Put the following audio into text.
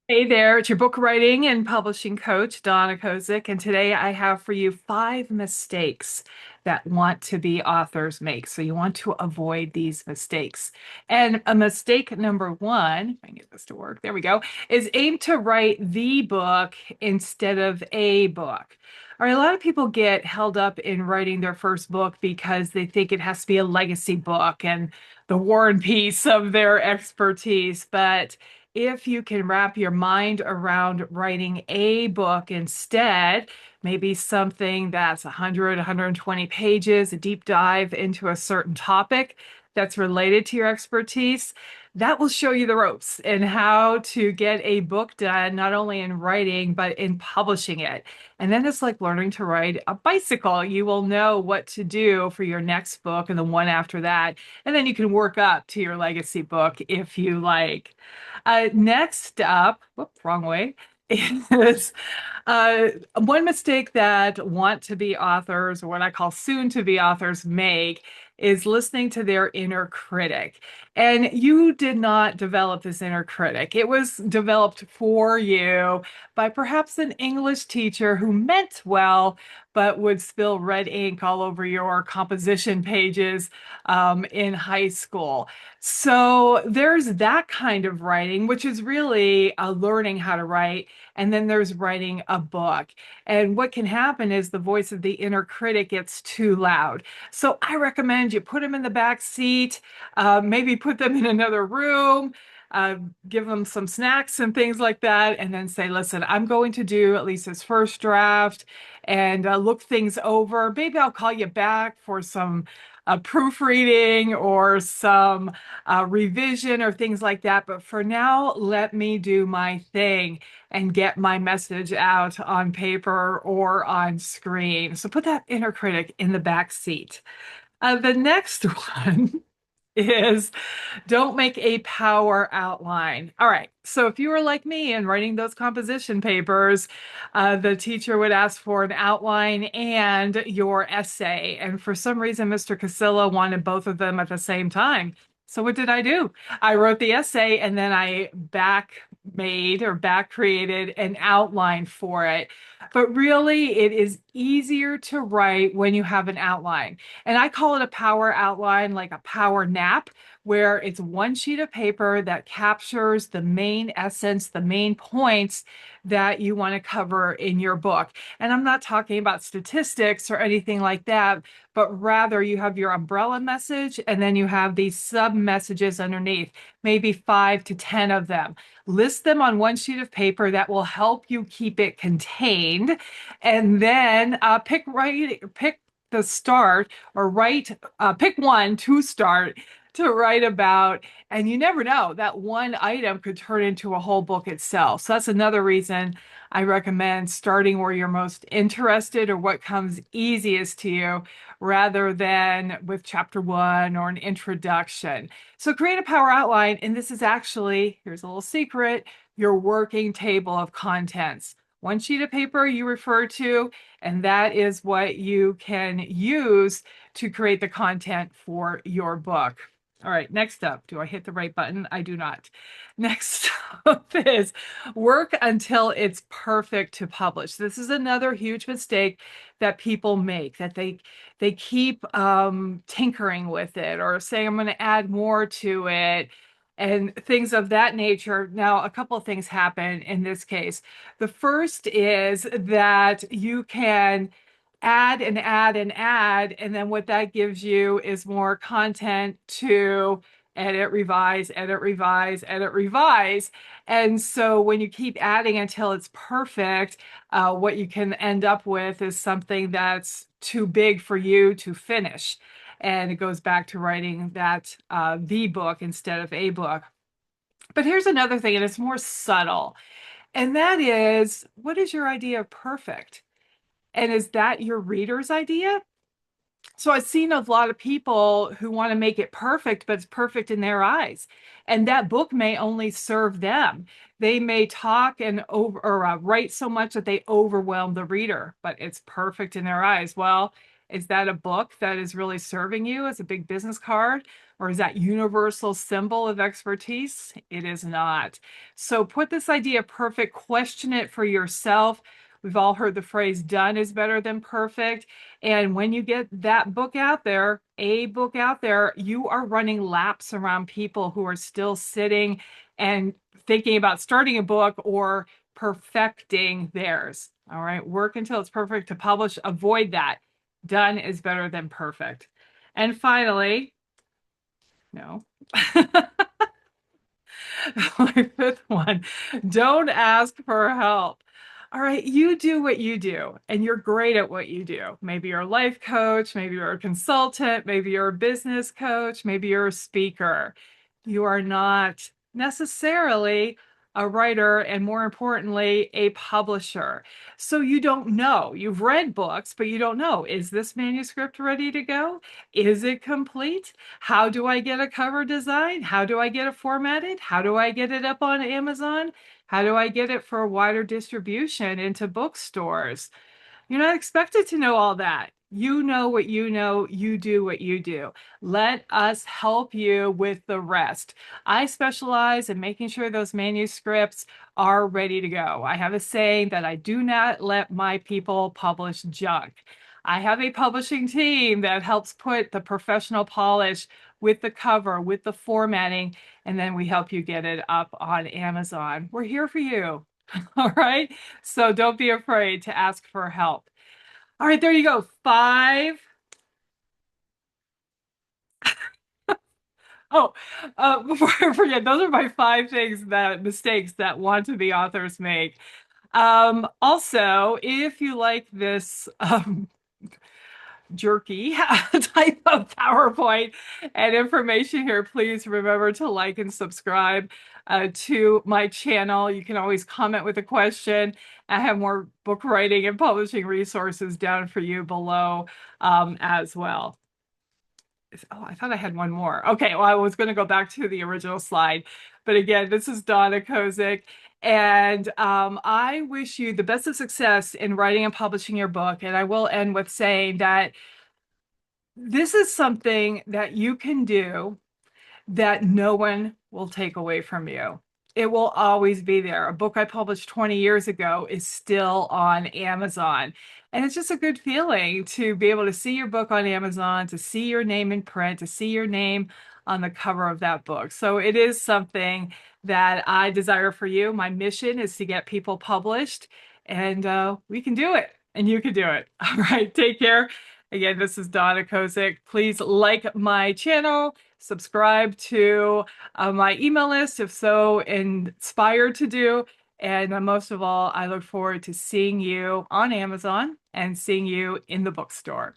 Hey there, it's your book writing and publishing coach, Donna Kozik, and today I have for you 5 mistakes that want-to-be authors make. So you want to avoid these mistakes. And a mistake number one, if I can get this to work, there we go, is aim to write the book instead of a book. All right, a lot of people get held up in writing their first book because they think it has to be a legacy book and the war and peace of their expertise, but if you can wrap your mind around writing a book instead, maybe something that's 100, 120 pages, a deep dive into a certain topic that's related to your expertise, that will show you the ropes and how to get a book done, not only in writing, but in publishing it. And then it's like learning to ride a bicycle. You will know what to do for your next book and the one after that. And then you can work up to your legacy book if you like. Next up, whoops, wrong way, is one mistake that want-to-be authors, or what I call soon-to-be authors, make is listening to their inner critic. And you did not develop this inner critic. It was developed for you by perhaps an English teacher who meant well, but would spill red ink all over your composition pages in high school. So there's that kind of writing, which is really learning how to write. And then there's writing a book. And what can happen is the voice of the inner critic gets too loud. So I recommend you put them in the back seat, maybe put them in another room, uh, give them some snacks and things like that, and then say, listen, I'm going to do at least this first draft and look things over. Maybe I'll call you back for some proofreading or some revision or things like that. But for now, let me do my thing and get my message out on paper or on screen. So put that inner critic in the back seat. The next one is don't make a power outline. All right. So if you were like me and writing those composition papers, the teacher would ask for an outline and your essay. And for some reason, Mr. Casilla wanted both of them at the same time. So what did I do? I wrote the essay and then I back created an outline for it. But really, it is easier to write when you have an outline. And I call it a power outline, like a power nap, where it's one sheet of paper that captures the main essence, the main points that you want to cover in your book. And I'm not talking about statistics or anything like that, but rather you have your umbrella message and then you have these sub messages underneath, maybe 5 to 10 of them. List them on one sheet of paper that will help you keep it contained. And then pick the start or write, pick one to start to write about. And you never know, that one item could turn into a whole book itself. So that's another reason I recommend starting where you're most interested or what comes easiest to you rather than with chapter one or an introduction. So create a power outline. And this is actually, here's a little secret, your working table of contents. One sheet of paper you refer to, and that is what you can use to create the content for your book. All right, next up, do I hit the right button? I do not. Next up is work until it's perfect to publish. This is another huge mistake that people make, that they keep tinkering with it or saying, I'm going to add more to it and things of that nature. Now, a couple of things happen in this case. The first is that you can add and add and add, and then what that gives you is more content to edit, revise, edit, revise, edit, revise. And so when you keep adding until it's perfect, what you can end up with is something that's too big for you to finish. And it goes back to writing that the book instead of a book. But here's another thing, and it's more subtle, and that is, what is your idea of perfect? And is that your reader's idea? So I've seen a lot of people who want to make it perfect, but it's perfect in their eyes. And that book may only serve them. They may talk and over or write so much that they overwhelm the reader, but it's perfect in their eyes. Well, is that a book that is really serving you as a big business card? or is that universal symbol of expertise? It is not. So put this idea perfect, question it for yourself. We've all heard the phrase done is better than perfect. And when you get that book out there, a book out there, you are running laps around people who are still sitting and thinking about starting a book or perfecting theirs. All right. Work until it's perfect to publish. Avoid that. Done is better than perfect. And finally, no. My fifth one, don't ask for help. All right, you do what you do, and you're great at what you do. Maybe you're a life coach, maybe you're a consultant, maybe you're a business coach, maybe you're a speaker. You are not necessarily a writer, and more importantly, a publisher. So you don't know. You've read books, but you don't know, is this manuscript ready to go? Is it complete? How do I get a cover design? How do I get it formatted? How do I get it up on Amazon? How do I get it for wider distribution into bookstores? You're not expected to know all that. You know what you know, you do what you do. Let us help you with the rest. I specialize in making sure those manuscripts are ready to go. I have a saying that I do not let my people publish junk. I have a publishing team that helps put the professional polish with the cover, with the formatting, and then we help you get it up on Amazon. We're here for you. All right. So don't be afraid to ask for help. All right, there you go. Five. Oh, before I forget, those are my five things that mistakes that want to be authors make. Also, if you like this jerky type of PowerPoint and information here, please remember to like and subscribe to my channel. You can always comment with a question. I have more book writing and publishing resources down for you below as well. Oh, I thought I had one more. Okay, well, I was going to go back to the original slide. But again, this is Donna Kozik. And I wish you the best of success in writing and publishing your book. And I will end with saying that this is something that you can do that no one will take away from you. It will always be there. A book I published 20 years ago is still on Amazon. And it's just a good feeling to be able to see your book on Amazon, to see your name in print, to see your name on the cover of that book. So it is something that I desire for you. My mission is to get people published, and we can do it, and you can do it. All right, take care. Again, this is Donna Kozik. Please like my channel, subscribe to my email list if so inspired to do. And most of all, I look forward to seeing you on Amazon and seeing you in the bookstore.